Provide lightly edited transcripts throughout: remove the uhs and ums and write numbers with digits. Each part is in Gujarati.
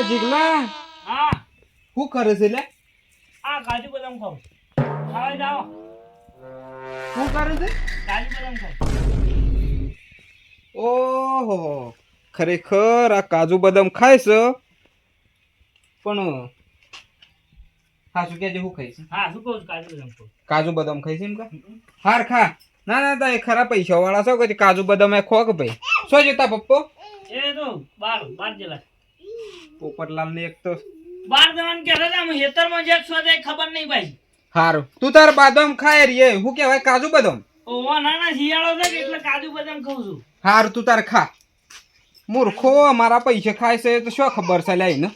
જીગલા હા શું કરે છે લે? આ કાજુ બદામ ખાવ ખાવા જાઓ શું કરે છે? કાજુ બદામ ખાવ ઓહો ખરેખર આ કાજુ બદામ ખાય છે પણ હા શું કે શું ખાય છે? હા શું કહું છું કાજુ બદામ ખાવ કાજુ બદામ ખાય છે એમ કા? હાર ખા. ના ના તા એ ખરા પૈસા વાળા છો કે કાજુ બદામ એ ખો કે ભાઈ શું જતા પપ્પો એ તો બાર જેલા પોપટલાલ ને એક તો બાર જવાનું કહેતા હતા અમે હેતરમાં જે છો તે ખબર નહીં ભાઈ હારું તું તાર બદામ ખાય રે શું કહેવાય કાજુ બદામ ઓવા નાના શિયાળો છે કે એટલે કાજુ બદામ ખાઉં છું હારું તું તાર ખા મૂર્ખો અમારા પૈસે ખાય છે તો શું ખબર છે લે ને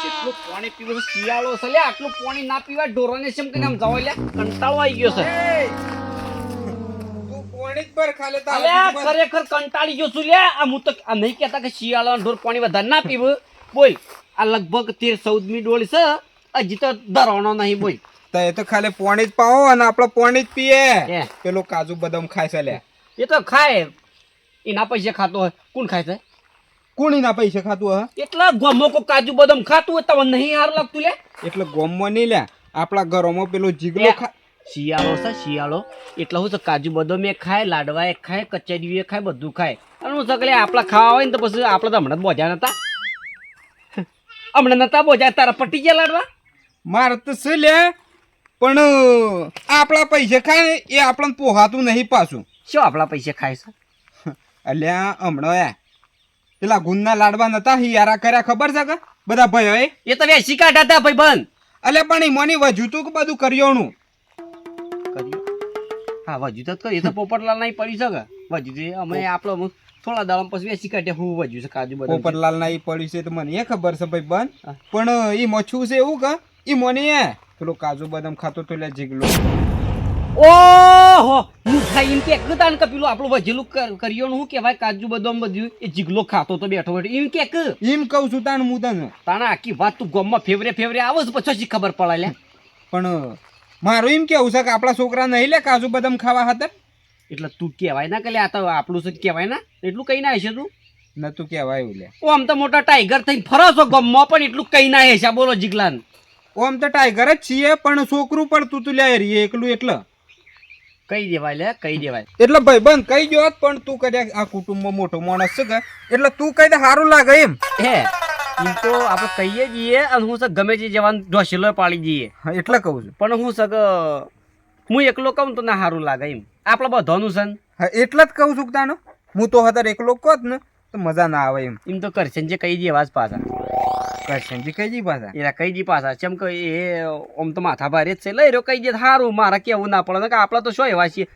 કેટલું પાણી પીવું શિયાળો છે લે આટલું પાણી ના પીવાય ઢોરોને કેમ કે આમ જવાય લે કંટાળો આવી ગયો છે તું પોણી જ પર ખાલે તા અલ્યા ખરેખર કંટાળી ગયો છું લે આ હું તો આ નહીં કહેતા કે શિયાળો ઢોર પાણી વધારે ના પીવું બોલ આ લગભગ 13-14મી ડોળી છે હજી તો ધરવાનો નહીં બોલ તો એ તો ખાલી પોણી જ પાવો અને આપણે પોણી જ પીએ હે. પેલો કાજુ બદામ ખાય છે લે એ તો ખાય એના પૈસે ખાતો હોય કોણ ખાય છે કુણીના પૈસે ખાતું હ એટલા ગમો કો કાજુ બદામ ખાતું હોય તમને નહીં સારું લાગતું લે એટલે ગોમમાં નહીં લે આપણા ઘરોમાં પેલો જીગલો ખા શિયાળો છે શિયાળો એટલે હું તો કાજુ બદામ એ ખાય લાડવા એ ખાય કચેરી એ ખાય બધું ખાય અને હું સકલે આપણા ખાવા હોય ને તો પછી આપણે તો હમણાં જ બોજા નતા હમણાં નતા બોજા તારા પટી ગયા લાડવા મારે તો શું લે પણ આપણા પૈસે ખાય ને એ આપણને પોહાતું નહીં પાછું શું આપણા પૈસે ખાય છે અલ્યા હમણાં પેલા ગુંદના લાડવા નતા હિયારા કર્યા ખબર છે કે બધા ભાઈઓ એ તો વેસી કાઢ્યા હતા ભાઈ બંધ અલ્યા પણ ઈમોની વજુ તું કે બધું કર્યોનું કર્યું હા વજુ તો કરી તો પોપટલાલ નહીં પડી શકે વજુ તો અમે આપણો થોડા દાડા પછી વેસી કાઢ્યા હું વજુ છે કાજુ બદામ પોપટલાલ ના ઈ પડ્યું છે તો મને એ ખબર છે ભાઈ બંધ પણ ઈ મછું છે એવું કે ઈ મોની એ પેલો કાજુ બદામ ખાતો તો લે જીગલો ઓહો હું ખાઈ એમ કે એકતા ને પેલું આપણું વજેલું કર્યો શું કહેવાય કાજુ બદામ બધું એ જીગલો ખાતો તો બેઠો બેઠો એમ કે એમ કહું છું તાણ હું તને તાણા આખી વાત તું ગમમાં ફેવરે આવો જ પછી ખબર પડે લે પણ મારું એમ કેવું છે કે આપણા છોકરા નહીં લે કાજુ બદામ ખાવા હતા એટલે તું કહેવાય ના કે લે આ તો આપણું છે કહેવાય ના એટલું કઈ ના હશે તું નતું કહેવાય એવું લે ઓ આમ તો મોટા ટાઈગર થઈને ફરો છો ગમમાં પણ એટલું કઈ ના હશે બોલો જીગલાન ઓમ તો ટાઈગર જ છીએ પણ છોકરું પડતું તું લે રે એકલું એટલે કઈ દેવાય લે કઈ દેવાય એટલે ભાઈ બંધ કઈ ગયો પણ તું કદાચ આ કુટુંબમાં મોટો માણસ છે કે એટલે તું કઈ દે સારું લાગે એમ હે એમ તો આપણે કહીએ જઈએ અને હું છે ગમે તે જવાનું ઢોસેલો પાડી જઈએ હા એટલે કહું છું પણ હું છે કે હું એકલો કહું તો ના સારું લાગે એમ આપણે બધાનું છે ને હા એટલે જ કહું છું તાનો હું તો હતાર એકલો કોત ને તો મજા ના આવે એમ એમ તો કરશે જે કહી દે આવાજ પાછા કરશનજી કઈ જી પાછા એના કહી દી પાછા ચેમ કે એ આમ તો માથા ભારે જ છે લઈ રહ્યો કહી દે સારું મારા કેવું ના પડે કે આપણે તો શું એવા છીએ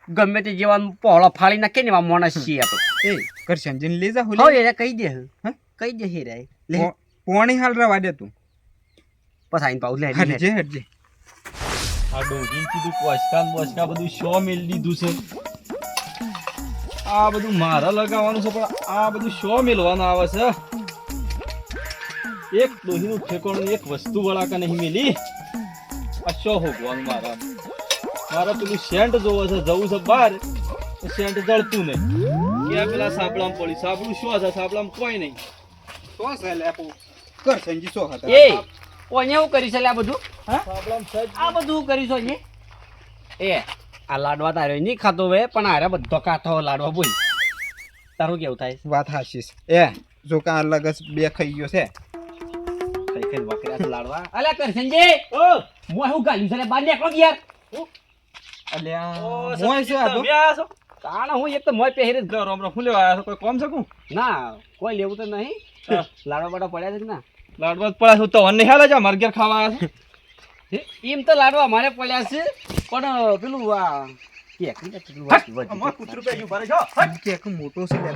ગમે તે જેવાનું પહોળો ફાળી નાખે ને એવા માણસ છીએ આપણે એ કરશનજી ને લઈ જા હો એને કહી દે કહી દે હે રે લે પોણી હાલ રવા દે તું પછી આઈને પાઉ લે હટજે હટજે આ ડોગીન કીધું પોચકા બધું શો મેલ દીધું છે આ બધું મારા લગાવવાનું છે પણ આ બધું શો મેલવાનું આવે છે એક ડોહીનું ઠેકોણું એક વસ્તુ વળાકા નહીં મેલી આ શો હોગવાનું મારા પેલું સેન્ટ જોવે છે જવું છે બહાર તો સેન્ટ જળતું નહીં ક્યાં પેલા સાબડામાં પડી સાબડું શું છે સાબડામાં કોઈ નહીં સો છે લે કરશનજી સો હતા એ ઓને હું કરી છે લે આ બધું સાબડામાં સજ આ બધું કરી છો ને એ આ લાડવા તારે નહીં ખાતો હવે પણ આરે બધો ખાતો લાડવા બોલ તારું કેવું થાય વાત હાશીશ એ જો કા અલગ જ બે ખાઈ ગયો છે કઈ કઈ વકરા લાડવા અલે કરશનજે ઓ મોય હું ગાલી છે બાર નીકળો યાર અલ્યા મોય છે આ તો તમે આયા છો તાણા હું એક તો મોય પહેરી જ રામ રામ ફૂલે આયા છો કોઈ કોમ છે કું ના કોઈ લેવું તો નહીં લાડવા બાડા પડ્યા છે કે ના લાડવા પડ્યા છો તો અન્ય હાલે છે માર ઘેર ખાવા આવ્યા છે એમ તો લાડવા અમારે પડ્યા છે પણ પેલું આ કૂતરું પહેર્યું ભરે છો કેક મોટો છે લે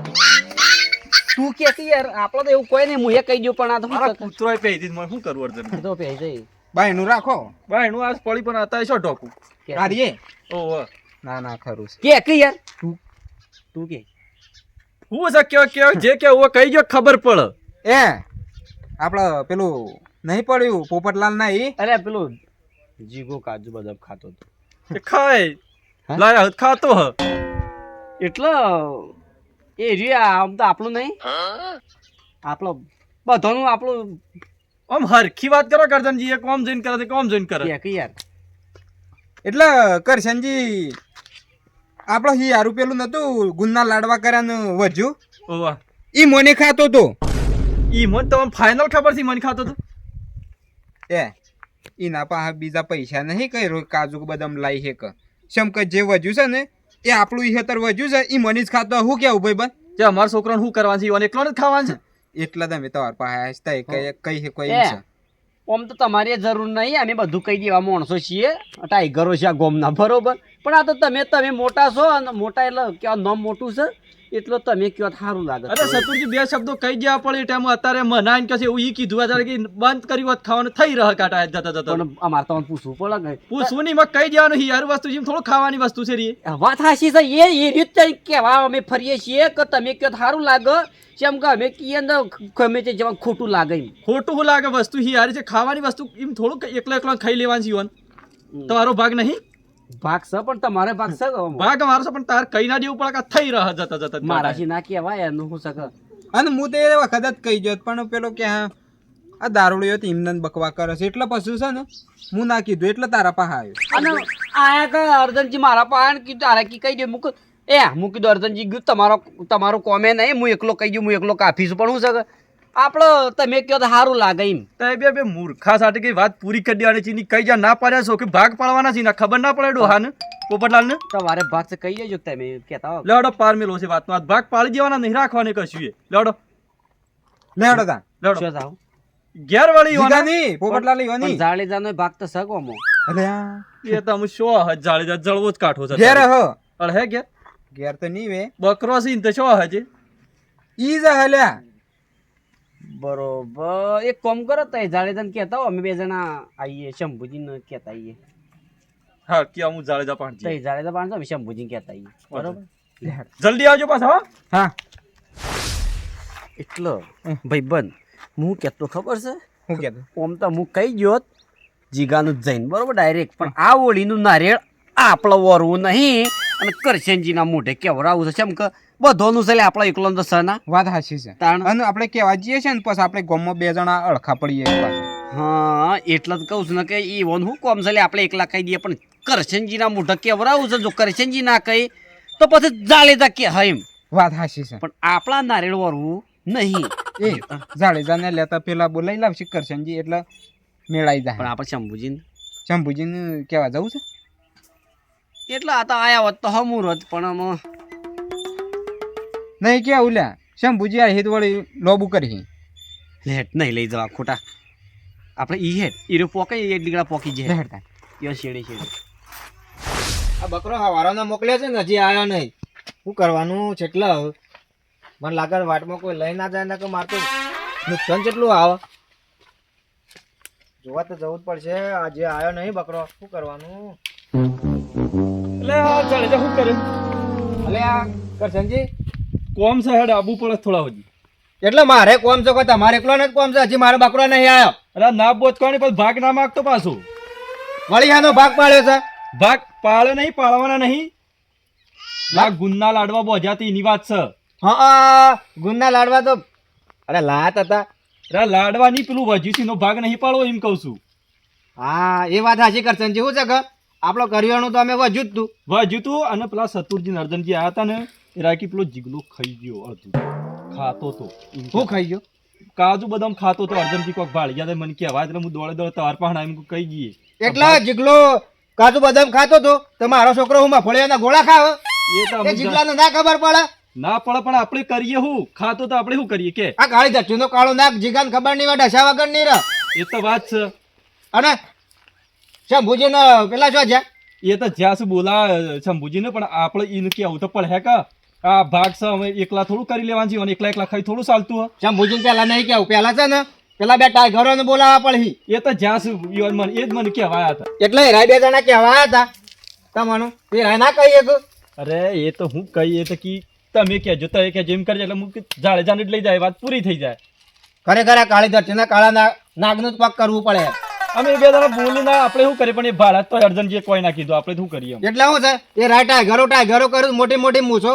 તું કે યાર આપણો તો એવું કોઈ નહીં હું એ કહી દઉં પણ આ તો મારા કૂતરો પહેરી દીધું મને શું કરવું અર્જન તો પહેરી જઈ બાય નું રાખો ભાઈ એનું આજ પડી પણ હતા શું ઢોકું આરીએ ઓહો ના ના ખરું છે કે યાર તું કે હું છે કેવો જે કે હું કહી ગયો ખબર પડે એ આપણે પેલું નહીં પડ્યું પોપટલાલ ના ઈ અરે પેલું જીગો કાજુ બદામ ખાતો હતો એ ખાય લાયા હોત ખાતો હ એટલે એ રહ્યા આમ તો આપણું નહીં આપણો બધાનું આપણું આમ હરખી વાત કરો કરજણજી, એ કોમ જોઈને કરે છે, કોમ જોઈને કરે. કે યાર એટલે કરશનજી આપડે હી હારું પેલું નતું ગુંદના લાડવા કર્યાનું વધ્યું ઓવા ઈ મને ખાતો તો ઈ મને તમને ફાઇનલ ખબર છે મને ખાતો તો. એ ઈના પાસે બીજા પૈસા નહીં કઈ રોજ કાજુ બદામ લાઈ હે કે શમ કે જે વધ્યું છે ને એ આપણું ઈ હેતર વધ્યું છે ઈ મને જ ખાતો હું કેવું ભાઈ બન જે અમારા છોકરાને શું કરવાનું છે ઈવન એકલો જ ખાવાનું છે. એટલા તમે તમારા પાસે હસતા કઈ હે કોઈ એ. છે આમ તો તમારે જરૂર નહીં, અમે બધું કહી દેવા માણસો છીએ, ટાઈગરો છે આ ગોમના, બરોબર. પણ આ તો તમે મોટા છો અને મોટા એટલે કેવા નામ મોટું છે એટલો તમે કયો સારું લાગે. અરે સતુરજી બે શબ્દો કહી ગયા પડે એ ટાઈમ અત્યારે મનાઈને કહે છે એવું ઈ કીધું અત્યારે કે બંધ કરી વાત ખાવાનું થઈ રહે કાટા જતા જતા. પણ અમારે તમને પૂછવું પડે કે પૂછવું નહીં માં કહી દેવાનું ઈ યાર વસ્તુ જેમ થોડું ખાવાની વસ્તુ છે રી. વાત હાચી છે, એ રીતે કહેવા અમે ફરીએ છીએ કે તમે કયો સારું લાગે જેમ કે અમે કહીએ ને ગમે તે જેમાં ખોટું લાગે એમ. ખોટું શું લાગે વસ્તુ ઈ યાર છે ખાવાની વસ્તુ એમ થોડું એકલા એકલા ખાઈ લેવાનું છે ઈવન. તમારો ભાગ નહીં ભાગ છે પણ તમારે ભાગ છે કે ભાગ અમારો છે પણ તાર કઈ ના દેવું પડે કે થઈ રહે જતા જતા. મારાથી ના કહેવાય એનું શું શકે. અને હું તો એ વખત જ કહી જોત પણ પેલો કે હા આ દારૂડિયો તો એમને બકવા કરે છે એટલે પછી છે ને હું ના કીધું એટલે તારા પાસે આવ્યો. અને આયા કે અર્જનજી મારા પાસે કીધું તારા કી કહી દે હું કીધું અર્જનજી ગયું તમારો કોમે નહીં, હું એકલો કહી દઉં, હું એકલો કાફી છું. પણ શું છે આપણે તમે કહો તો સારું લાગે એમ. તે બે મૂર્ખા સાથે કઈ વાત પૂરી કરી દેવાની છે કઈ જા ના પાડ્યા છો કે ભાગ પાડવાના છે ને ખબર ના પડે ડોહાને પોપટલાલ ને. તમારે ભાગ છે કહી દેજો તમે કહેતા હો. લેવડો પાર મેલો છે વાતનો આ ભાગ પાડી દેવાના નહીં રાખવાની કશું એ. લેવડો લેવડો તા લેવડો શું થાવ? ઘેર વાળી જીગા ની પોપટલાલ ઈવાની પણ જાડેજાનો ભાગ તો સગોમો. અલે આ એ તો અમે શો જાળે જળવો જ કાઠો છે ઘેર હ અરે હે ઘેર ઘેર તો નહીં વે બકરો છે ને તો શો હજે ઈ જ હલ્યા બરોબર એક કામ કરો તો જાડેજાને કહેતા હો અમે બે જણા આવીએ શંભુજીને કહેતા આવીએ. હા કે હું જાળેજા પાંચ તો જાડેજા પાંચસો અમે શંભુજીને કહેતા આવીએ. બરોબર જલ્દી આવજો પાછા હો. હા એટલો ભાઈબંધ હું કહેતો ખબર છે હું કહેતો ઓમ તો હું કહી ગયો જીગાનું જ જઈને બરોબર ડાયરેક્ટ, પણ આ ઓળીનું નારિયેળ આપણે વરવું નહીં અને કરશનજીના મોઢે કેવડાવું છે કેમ કે બધોનું છે આપણે એકલો તો સના વાત સાચી છે. તાણ અને આપણે કહેવા જઈએ છે ને પછી આપણે ગામમાં બે જણા અળખા પડીએ એક પાછા. હા એટલે જ કહું છું ને કે ઈ વન હું કોમ છે આપણે એકલા કહી દઈએ, પણ કરશનજીના મોઢે કેવડાવું છે. જો કરશનજી ના કહી તો પછી જાડેજા કે હા એમ. વાત સાચી છે. પણ આપણા નારિયેળ વરવું નહીં. એ જાડેજાને લેતા પેલા બોલાઈ લાવશે કરશનજી એટલે મેળાઈ પણ જાય. આપણે શંભુજીને શંભુજીને કેવા જવું છે એટલે આ તો આયા હોત તો હમુર હોત, પણ આમાં નહીં કે ઉલ્યા શંભુજી આ હેત વળી લોબુ કરી લેટ નહીં લઈ જવા ખોટા. આપણે ઈ હેટ ઈરો પોકે એ દીકરા પોકી જાય હેડતા યો શેડી શેડી. આ બકરો હવારાનો મોકલ્યો છે ને હજી આવ્યો નહીં. શું કરવાનું છે એટલે હવે મને લાગે વાટમાં કોઈ લઈ ના જાય ને કે મારતું નુકસાન કેટલું આવે. જોવા તો જવું જ પડશે. આજે આવ્યો નહીં બકરો, શું કરવાનું? એટલે આ જાળેજા શું કરે અલે આ કરશનજી કોમ છે હેડ આબુ પડે થોડા સુધી. એટલે મારે કોમ છે કોઈ તમારે એકલો ને જ કોમ છે? હજી મારો બકરો નહીં આવ્યો. અરે ના બોધ કોની પણ ભાગ ના માગતો પાછું. વળી આનો ભાગ પાડ્યો છે. ભાગ પાડે નહીં પાડવાના નહીં. ના ગુન્ના લાડવા બોજાતી એની વાત છે. હા ગુંદના લાડવા તો અરે લાત હતા. અરે લાડવા ની પેલું વજ્યુસી નો ભાગ નહીં પાડવો એમ કહું છું. હા એ વાત સાચી કરશનજી. શું છે કે આપણો કરિયાણું તો અમે વજ્યું જ તું. વજ્યું અને પેલા સતુરજી નર્દનજી આવ્યા હતા ને એ રાકી પેલો જીગલો ખાઈ ગયો અડધું ખાતો તો. શું ખાઈ ગયો? કાજુ બદામ ખાતો તો અર્જનજી કોક ભાળી ગયા મને કહેવાય એટલે હું દોડે દોડે તાર પાસે આવીને કહી ગઈએ. એટલા જીગલો કાજુ બદામ ખાતો તો તો મારો છોકરો હું મફળિયાના ગોળા ખાવ? એ તો એ અમને જીગલાને ના ખબર પડે? ના પડે પણ આપણે કરીએ હું ખાતો તો આપણે શું કરીએ કે આ કાળી ધરતીનો કાળો નાક જીગાને ખબર નહીં હોય ઢસા વગર નહીં રહે. એ તો વાત છે. અને શંભુજીને પેલા શું છે? એ તો જ્યાં સુધી બોલા શંભુજીને પણ આપણે એને કેવું તો પડે હે કા આ ભાગ છે અમે એકલા થોડું કરી લેવાનું છે અને એકલા એકલા ખાઈ થોડું ચાલતું હોય. શંભુજીને પેલા નહીં કેવું. પેલા છે ને પેલા બે ટાઈગરોને બોલાવવા પડી. એ તો જ્યાં સુધી મને એ જ મને કહેવાયા હતા. એટલે હેરાય બે જણા કહેવાયા હતા તમારું. હેરાય ના કહીએ કે અરે એ તો હું કહીએ તો કી તમે કહેજો તો એ કે જેમ કરજો એટલે હું જાડેજાને જ લઈ જાય વાત પૂરી થઈ જાય. ખરેખર આ કાળી ધરતીના કાળા નાગનું જ પગ કરવું પડે. અમે બે જણા બોલી ના આપણે શું કરીએ પણ એ ભાડા તો અર્જનજીએ કોઈ ના કીધું આપણે શું કરીએ. એટલે શું છે એ રાય ટાઈગરો કર્યું મોટી મોટી મૂછો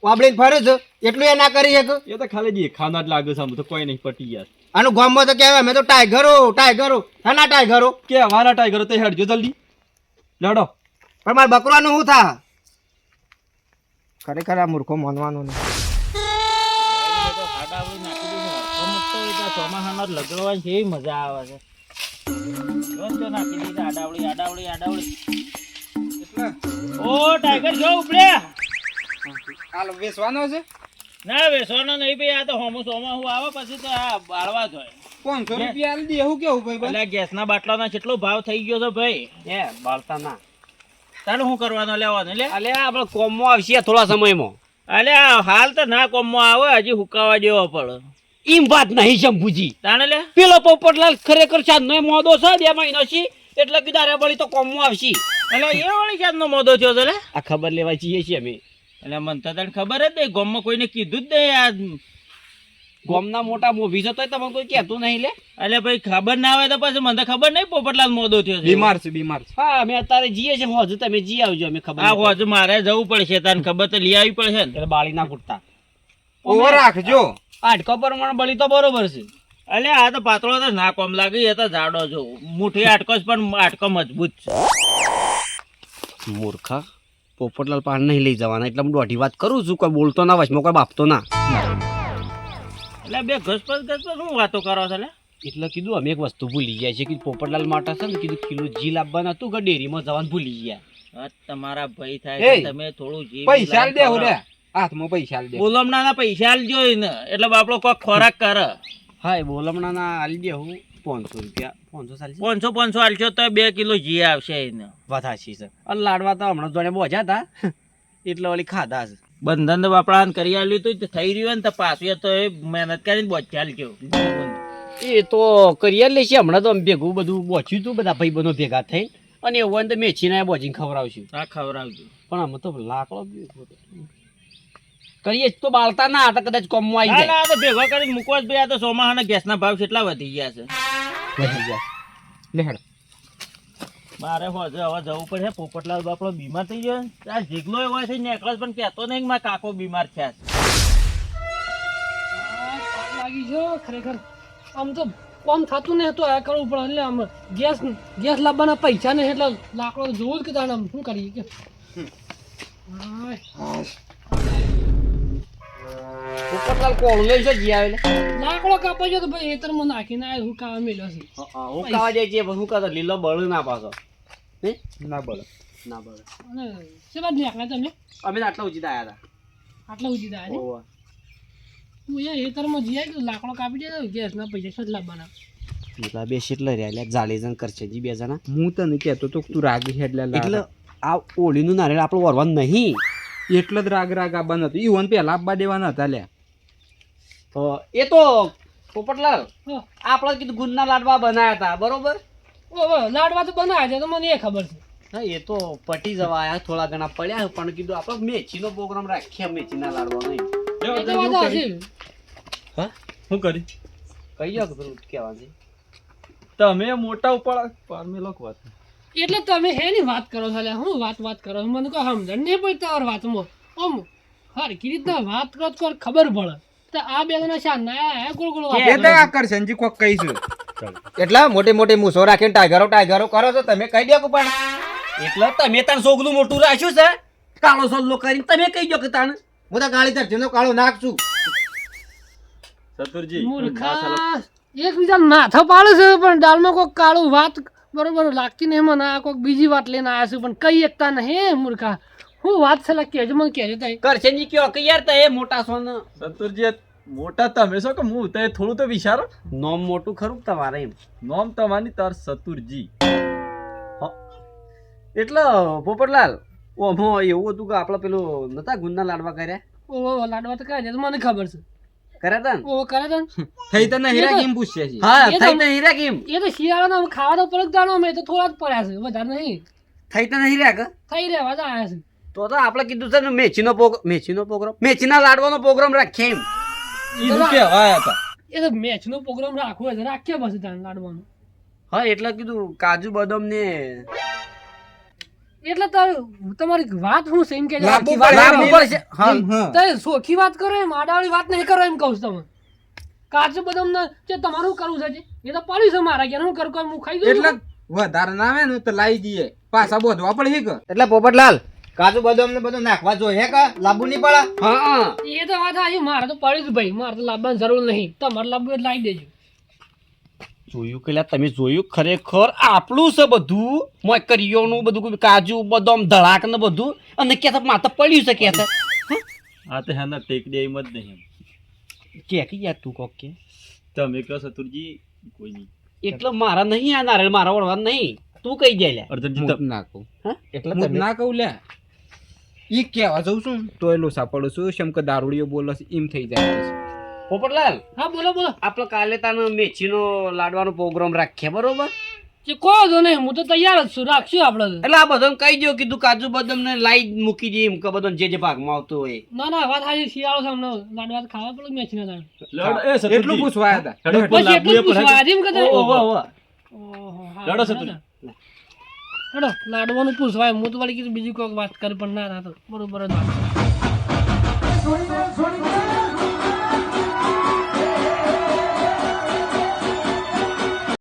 વાબડીને ફરે છે એટલું એ ના કરી શકે એ તો ખાલી દેખાના જ લાગે છે આમ તો કોઈ નહીં પટી યાર આનું ગામમાં તો કહેવાય અમે તો ટાઈગરો ટાઈગરો નાના ટાઈગરો કે હવાના ટાઈગર તો હેડજો જલ્દી લડો પણ મારે બકરાનું શું થા ખરેખર આ મૂર્ખો માનવાનો નહીં ચોમાસાનો લગડવાની કેવી મજા આવે છે નાખી દીધી આડાવડી આડાવડી આડાવડી ઓ ટાઈગર જો ઉપડે હાલ વેચવાનો છે ના વેસવાનો નહીં ભાઈ આ તો હોમું સોમાં હું આવે પછી તો આ બાળવા જ હોય 500 રૂપિયા આલી દે એવું કેવું ભાઈ એટલે ગેસના બાટલાનો કેટલો ભાવ થઈ ગયો છે ભાઈ એ બાળતા ના તારે શું કરવાનો લેવાનો લે અલે આપણે કોમમાં આવશે થોડા સમયમાં અલે આ હાલ તો ના કોમમાં આવે હજી હુકાવા દેવો પડે એમ વાત નહીં શંભુજી તાણે લે પેલો પોપટલાલ ખરેખર ચાંદનો મોદો છે 2 મહિનો છે એટલે કીધા રે વળી તો કોમમાં આવશે એટલે એ વળી ક્યાંનો મોદો થયો છે લે આ ખબર લેવા જઈએ છીએ અમે એટલે મને તો તને ખબર જ નહીં ગામમાં કોઈને કીધું જ નહીં આ ગામના મોટા મોભી છે તોય તમને કોઈ કહેતું નહીં લે એટલે ભાઈ ખબર ના આવે તો પછી મને તો ખબર નહીં પોપટલાલ મોદો થયો છે બીમાર છે હા અમે અત્યારે જઈએ છીએ હોજ તમે જી આવજો અમે ખબર આ હોજ મારે જવું પડશે તને ખબર તો લઈ આવી પડશે ને એટલે બાળી ના ફૂટતા ઓવર રાખજો આટકો પ્રમાણે બળી તો બરોબર છે એટલે આ તો પાતળો તો ના કોમ લાગે એ તો જાડો જો મુઠ્ઠી આટકો જ પણ આટકો મજબૂત છે મૂર્ખા પોપટલાલ પાન નહીં લઈ જવાના એટલે હું દોઢી વાત કરું છું કોઈ બોલતો ના વચમાં કોઈ બાપતો ના એટલે બે ઘસપસ શું વાતો કરો છો લે એટલે કીધું અમે એક વસ્તુ ભૂલી ગયા છે કે પોપટલાલ માટે છે ને કીધું કિલો જી લાવવાનું હતું કે ડેરીમાં જવાનું ભૂલી ગયા આ તમારા ભાઈ થાય એ, છે, તમે થોડું જીવ પૈસા લાઈન દે કરો. ઓરે હાથમાં પૈસા દે બોલમણાના પૈસા આલજો એને એટલે બાપડો કોક ખોરાક કરે હા એ બોલમણાના આલી દે હું 500 રૂપિયા 500 ચાલશે 500 આલશો તો 2 કિલો ઘી આવશે એને વાત સાચી છે અને લાડવા તો હમણાં જોડે બોજ્યા હતા એટલે વળી ખાધા છે બંધન તો બાપડાને કરી આલ્યું તું થઈ રહ્યું ને તો પાછું તો એ મહેનત કરીને બોચ્યા આલજો એ તો કરીએ લે છે હમણાં તો અમે ભેગું બધું બોચ્યું હતું બધા ભાઈ બંધો ભેગા થઈ અને એવું હોય ને તો મેચીને બોજીને ખવડાવશું આ ખવડાવજો પણ અમે તો લાકડો કરીએ જ તો બાળતા ના હતા કદાચ કોમમાં આવી ના જાય ના આ તો ભેગો કરીને મૂકવો જ ભાઈ આ તો સોમાહાના ગેસના ભાવ કેટલા વધી ગયા છે વધી જાય લે હેડ મારે હવે જવું પડશે પોપટલાલ બાપડો બીમાર થઈ ગયો આ જીગલો એવો છે નેકળસ પણ કહેતો નહીં કે મારા કાકો બીમાર થયા છે લાગી જો ખરેખર આમ તો કોમ થતું નહીં તો આ કરવું પડે એટલે આમ ગેસ લાવવાના પૈસા નહીં એટલે લાકડો જોવું જ કે તાણે આમ શું કરીએ કે પોપટલાલ કોળ લઈ છે જી આવે લાકડો કાપો છો તો ભાઈ એતરમાં નાખીને આ હું કાવા મેલ્યો છે હું ખાવા જાય છે હું કાતો લીલો બળ ના પાછો હે ના બોલો ના બળ અને શેમાં નાખ્યા તમે અમે તો આટલા ઉચિત આવ્યા આટલા ઉજી દા હતા ઓવા હું એ એતરમાં જઈ આવી લાકડો કાપી દે ગેસના પૈસા શું જ લાવવાના પેલા બે શીટલા રહ્યા જાડેજન કરશે જી 2 જણા હું તને કહેતો તો તું રાગી છે એટલે એટલે આ ઓળીનું નારિયેળ આપણું વરવાનું નહીં એટલે જ રાગ આવવાનું હતું ઈવન પેલા આપવા દેવાના હતા લ્યા તો એ તો પોપટલાલ હા. આપણે કીધું ગુંદના લાડવા બનાવ્યા હતા બરોબર ઓ લાડવા તો બનાવ્યા છે તો મને એ ખબર છે હા એ તો પટી જવા આયા થોડા ઘણા પડ્યા પણ કીધું આપણે મેચીનો પ્રોગ્રામ રાખ્યા મેચીના લાડવા નહીં એ તો વાત સાચી. હા શું કરી કઈ જાવ પેલું કહેવાનું તમે મોટા ઉપર પારમેલો વાત એટલે તમે હેની વાત કરો છો લ્યા? હું વાત કરો છો? મને કોઈ સમજણ નહીં પડતી તમારી વાતમાં આમ હરખી રીતના વાત કરો તો કોઈ ખબર પડે તો આ બે જણા શા ના ગોળ ગોળ વાત એ તો કરે. આકર્ષણજી કોક કહીશું એટલા મોટી મોટી મૂછો રાખીને ટાઈગરો કરો છો તમે કહી દો કે પણ એટલે તમે તાણ સોગલું મોટું રાખ્યું છે કાળો સલ્લો કરીને તમે કહી દો કે તાણ હું તો ગાળી ધરતીનો કાળો નાખશું ચતુરજી મૂર્ખા એકબીજા માથા પાડે છે પણ દાલમાં કોઈક કાળું વાત બરોબર લાગતી નહીં મને આ કોઈક બીજી વાત લઈને આવ્યા છે પણ કઈ એકતા નહીં મૂર્ખા હું વાત છે કહેજો મને કહેજો તાઈ કરશે ની કયો કે યાર તે મોટા સોન ચતુરજી મોટા તમે છો કે હું તે થોડું તો વિચારો નોમ મોટું ખરું કે તમારે એમ નોમ તમારી તાર ચતુરજી એટલે પોપટલાલ ઓમો એવું હતું કે આપણે પેલું નતા ગુંદના લાડવા કર્યા ઓ લાડવા તો કહે છે મને ખબર છે કર્યા તા ને ઓ કરે છે ને? થઈ તને હીરા કેમ પૂછશે છે હા એ તો- થઈ તો હીરા કેમ એ તો શિયાળાનો ખાવા તો પરત દાણો અમે તો થોડા જ પડ્યા છે વધારે નહીં થઈ તો નહીં રહ્યા કે થઈ રહેવા તો આવ્યા છે તો આપણે કીધું છે ને મેચીનો પ્રોગ્રામ મેચીના લાડવાનો પ્રોગ્રામ રાખીએ એમ ઈનું કહેવાય હતા એ તો મેચનો પ્રોગ્રામ રાખવો હોય તો રાખીએ બસ તાણ લાડવાનો હા એટલે કીધું કાજુ બદામ ને એટલે તમારી વાત હું છે એમ કે લાંબુ વાત પડે ઉપર છે. હા. હા. તમે સોખી વાત કરો એમ આડાવાળી વાત નહીં કરો એમ કહું છું તમે કાચું બદામ ને જે તમારું કરવું છે એ તો પડ્યું છે મારા ઘેર હું કરું કોઈ હું ખાઈ એટલે દઉં વધારે ના આવે ને તો લાવી દઈએ પાછા બોધવા પડે હે કે એટલે પોપટલાલ કાજુ બદામ ને બધું નાખવા જોઈએ કે લાંબુ નહીં પડે હા એ તો વાત આવી મારે તો પડ્યું છે ભાઈ મારે તો લાવવાની જરૂર નહીં તમારે લાવવું એટલે લાવી દેજો જોયું કે લ્યા તમે જોયું ખરેખર આપણું છે બધું મોકરીઓનું બધું કાજુ બદામ ધડાક ને બધું અને કે માથે પડ્યું છે કે આ તો હેના ટેકડી એમ જ નહીં કે યાર તું કોક કે તમે કહો શત્રુજી કોઈ નહીં એટલે મારા નહીં આ નારિયેળ મારા વળવા નહીં તું કઈ જાય લ્યા અર્જનજી હું ના કહું એટલે હું તમે ના કહું લે ઈ કહેવા જઉં છું તોય લોસા પડું છું શેમ કે દારૂડિયો બોલે છે એમ થઈ જાય છે. પોપટલાલ હા બોલો બોલો આપણે કાલે તાનો મેથીનો લાડવાનો પ્રોગ્રામ રાખીએ બરોબર જે કહો છો ને હું તો તૈયાર જ છું રાખશું આપણે તો. એટલે આ બધાને કહી દો કીધું કાજુ બદામ ને લાઈ મૂકી દઈએ એમ કે બધાને જે ભાગમાં આવતું હોય ના ના વાત આવી શિયાળો સામે લાડવા ખાવા પડે મેચ ના થાય લડ એ શત્રુજી એટલું પૂછવા આવ્યા હતા. હેડો, બસ લાંબુ એટલું એ જ પૂછવા આજે એમ કહેતા? ઓહો, ઓહો. ઓહો, હા, લડો હા, શત્રુજી. હેડો લાડવાનું પૂછવાય હું તો વળી કીધું બીજું કોઈક વાત કરી પણ ના ના તો બરોબર જ વાત છે.